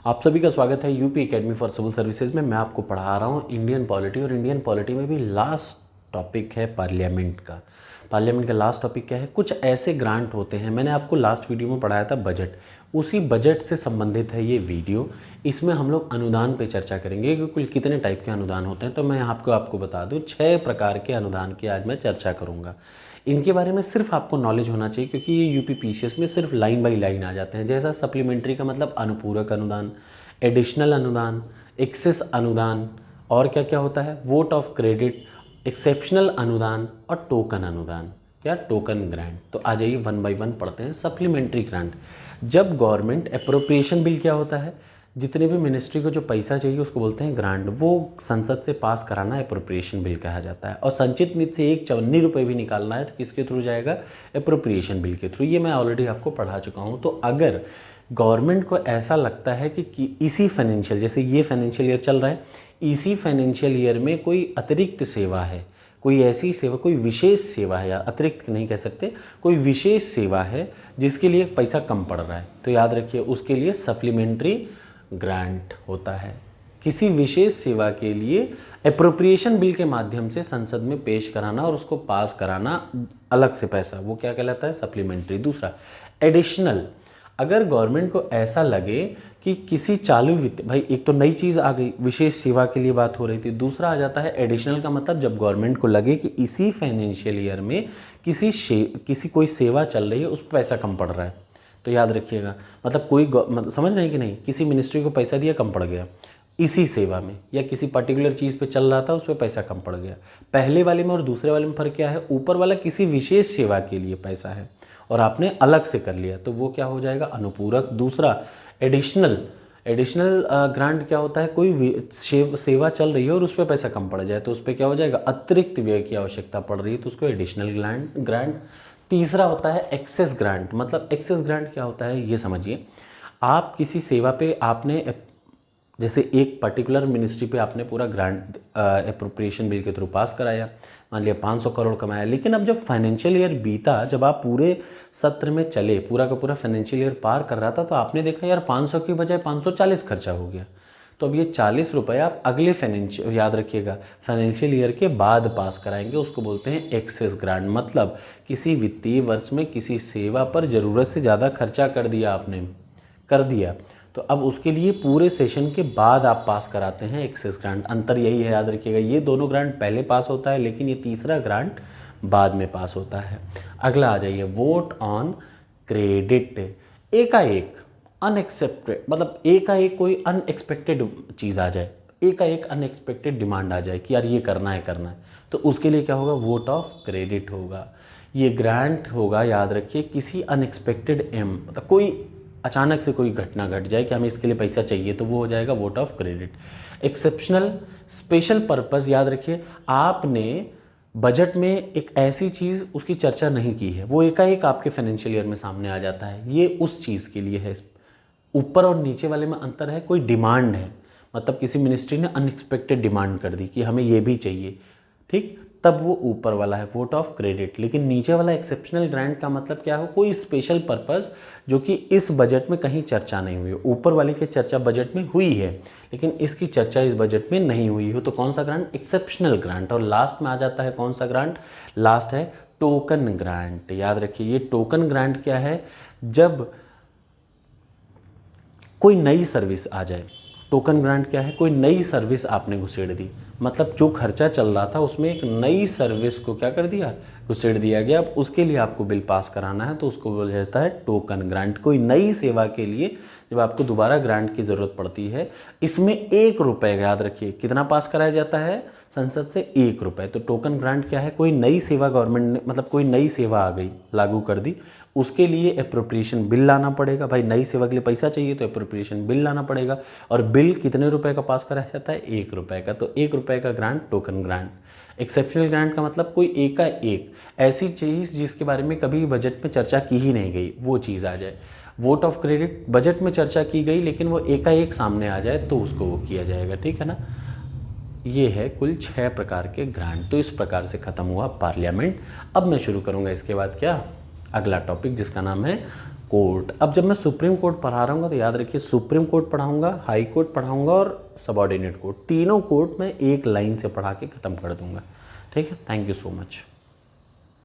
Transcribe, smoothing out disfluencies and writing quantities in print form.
आप सभी का स्वागत है UP academy for civil services में। मैं आपको पढ़ा रहा हूँ इंडियन पॉलिटी, और इंडियन पॉलिटी में भी लास्ट टॉपिक है पार्लियामेंट का। पार्लियामेंट का लास्ट टॉपिक क्या है? कुछ ऐसे ग्रांट होते हैं, मैंने आपको लास्ट वीडियो में पढ़ाया था बजट, उसी बजट से संबंधित है ये वीडियो। इसमें हम लोग अनुदान पे चर्चा करेंगे कि कुल कितने टाइप के अनुदान होते हैं। तो मैं आपको बता दूँ 6 प्रकार के अनुदान की आज मैं चर्चा करूँगा। इनके बारे में सिर्फ आपको नॉलेज होना चाहिए, क्योंकि ये यूपी पीसीएस में सिर्फ लाइन बाय लाइन आ जाते हैं। जैसा सप्लीमेंट्री का मतलब अनुपूरक अनुदान, एडिशनल अनुदान, एक्सेस अनुदान, और क्या क्या होता है, वोट ऑफ क्रेडिट, एक्सेप्शनल अनुदान और टोकन अनुदान या टोकन ग्रांट। तो आ जाइए वन बाय वन पढ़ते हैं। सप्लीमेंट्री ग्रांट, जब गवर्नमेंट एप्रोप्रिएशन बिल क्या होता है, जितने भी मिनिस्ट्री को जो पैसा चाहिए उसको बोलते हैं ग्रांट, वो संसद से पास कराना एप्रोप्रिएशन बिल कहा जाता है। और संचित निधि से 1 भी निकालना है तो किसके थ्रू जाएगा? एप्रोप्रिएशन बिल के थ्रू। ये मैं ऑलरेडी आपको पढ़ा चुका हूँ। तो अगर गवर्नमेंट को ऐसा लगता है कि इसी फाइनेंशियल, जैसे ये फाइनेंशियल ईयर चल रहा है, इसी फाइनेंशियल ईयर में कोई अतिरिक्त सेवा है, कोई ऐसी सेवा, कोई विशेष सेवा है, या अतिरिक्त नहीं कह सकते, कोई विशेष सेवा है जिसके लिए पैसा कम पड़ रहा है, तो याद रखिए उसके लिए सप्लीमेंट्री ग्रांट होता है। किसी विशेष सेवा के लिए एप्रोप्रिएशन बिल के माध्यम से संसद में पेश कराना और उसको पास कराना अलग से पैसा, वो क्या कहलाता है? सप्लीमेंट्री। दूसरा एडिशनल, अगर गवर्नमेंट को ऐसा लगे कि किसी चालू वित्त, भाई एक तो नई चीज़ आ गई, विशेष सेवा के लिए बात हो रही थी। दूसरा आ जाता है एडिशनल का मतलब जब गवर्नमेंट को लगे कि इसी फाइनेंशियल ईयर में किसी कोई सेवा चल रही है, उस पर पैसा कम पड़ रहा है, तो याद रखिएगा, मतलब कोई समझ रहे हैं कि नहीं, किसी मिनिस्ट्री को पैसा दिया, कम पड़ गया इसी सेवा में, या किसी पर्टिकुलर चीज़ पे चल रहा था, उस पर पैसा कम पड़ गया। पहले वाले में और दूसरे वाले में फ़र्क क्या है? ऊपर वाला किसी विशेष सेवा के लिए पैसा है और आपने अलग से कर लिया, तो वो क्या हो जाएगा? अनुपूरक। दूसरा एडिशनल ग्रांट क्या होता है? कोई सेवा चल रही है और उस पर पैसा कम पड़ जाए, तो उस पर क्या हो जाएगा? अतिरिक्त व्यय की आवश्यकता पड़ रही है, तो उसको एडिशनल ग्रांट। तीसरा होता है एक्सेस ग्रांट। मतलब एक्सेस ग्रांट क्या होता है ये समझिए। आप किसी सेवा पे आपने, जैसे एक पर्टिकुलर मिनिस्ट्री पे आपने पूरा ग्रांट एप्रोप्रिएशन बिल के थ्रू पास कराया, मान लिया 500 करोड़ कमाया, लेकिन अब जब फाइनेंशियल ईयर बीता, जब आप पूरे सत्र में चले, पूरा का पूरा फाइनेंशियल ईयर पार कर रहा था, तो आपने देखा यार 500 की बजाय 540 खर्चा हो गया। तो अब ये 40 रुपये आप अगले फाइनेंशियल, याद रखिएगा, फाइनेंशियल ईयर के बाद पास कराएंगे, उसको बोलते हैं एक्सेस ग्रांट। मतलब किसी वित्तीय वर्ष में किसी सेवा पर ज़रूरत से ज़्यादा खर्चा कर दिया, तो अब उसके लिए पूरे सेशन के बाद आप पास कराते हैं एक्सेस ग्रांट। अंतर यही है, याद रखिएगा, ये दोनों ग्रांट पहले पास होता है, लेकिन ये तीसरा ग्रांट बाद में पास होता है। अगला आ जाइए, वोट ऑन क्रेडिट। एकाएक अनएक्सेप्टेड, मतलब एकाएक कोई अनएक्सपेक्टेड चीज़ आ जाए, एकाएक अनएक्सपेक्टेड डिमांड आ जाए कि यार ये करना है, तो उसके लिए क्या होगा? वोट ऑफ क्रेडिट होगा। ये ग्रांट होगा, याद रखिए, किसी अनएक्सपेक्टेड मतलब कोई अचानक से कोई घटना घट जाए कि हमें इसके लिए पैसा चाहिए, तो वो हो जाएगा vote of credit. Exceptional special purpose, याद रखिए, आपने बजट में एक ऐसी चीज़ उसकी चर्चा नहीं की है, वो एकाएक आपके फाइनेंशियल ईयर में सामने आ जाता है, ये उस चीज़ के लिए है। ऊपर और नीचे वाले में अंतर है, कोई डिमांड है, मतलब किसी मिनिस्ट्री ने अनएक्सपेक्टेड डिमांड कर दी कि हमें ये भी चाहिए, ठीक, तब वो ऊपर वाला है वोट ऑफ क्रेडिट। लेकिन नीचे वाला एक्सेप्शनल ग्रांट का मतलब क्या हो? कोई स्पेशल पर्पस जो कि इस बजट में कहीं चर्चा नहीं हुई हो। ऊपर वाले की चर्चा बजट में हुई है, लेकिन इसकी चर्चा इस बजट में नहीं हुई हो, तो कौन सा ग्रांट? Exceptional grant. और लास्ट में आ जाता है कौन सा ग्रांट? लास्ट है टोकन ग्रांट। याद रखिए, ये टोकन ग्रांट क्या है? जब कोई नई सर्विस आ जाए। टोकन ग्रांट क्या है? कोई नई सर्विस आपने घुसेड़ दी, मतलब जो खर्चा चल रहा था उसमें एक नई सर्विस को क्या कर दिया? घुसेड़ दिया गया। अब उसके लिए आपको बिल पास कराना है, तो उसको बोला जाता है टोकन ग्रांट। कोई नई सेवा के लिए जब आपको दोबारा ग्रांट की ज़रूरत पड़ती है, इसमें 1 रुपये, याद रखिए, कितना पास कराया जाता है संसद से? 1 रुपये। तो टोकन ग्रांट क्या है? कोई नई सेवा गवर्नमेंट ने, मतलब कोई नई सेवा आ गई, लागू कर दी, उसके लिए एप्रोप्रिएशन बिल लाना पड़ेगा। भाई नई सेवा के लिए पैसा चाहिए तो एप्रोप्रिएशन बिल लाना पड़ेगा, और बिल कितने रुपए का पास कराया जाता है? 1 रुपये का। तो 1 रुपये का grant token grant. Exceptional grant का मतलब कोई एक ऐसी चीज़ जिसके बारे में कभी बजट में चर्चा की ही नहीं गई, वो चीज़ आ जाए। वोट ऑफ क्रेडिट, बजट में चर्चा की गई लेकिन वो एकाएक सामने आ जाए, तो उसको वो किया जाएगा, ठीक है ना। ये है कुल 6 प्रकार के ग्रांट। तो इस प्रकार से ख़त्म हुआ पार्लियामेंट। अब मैं शुरू करूँगा इसके बाद क्या? अगला टॉपिक, जिसका नाम है कोर्ट। अब जब मैं सुप्रीम कोर्ट पढ़ा रहा हूँ तो याद रखिए, सुप्रीम कोर्ट पढ़ाऊँगा, हाई कोर्ट पढ़ाऊँगा और सबऑर्डिनेट कोर्ट, तीनों कोर्ट मैं एक लाइन से पढ़ा के ख़त्म कर दूँगा। ठीक है, थैंक यू सो मच।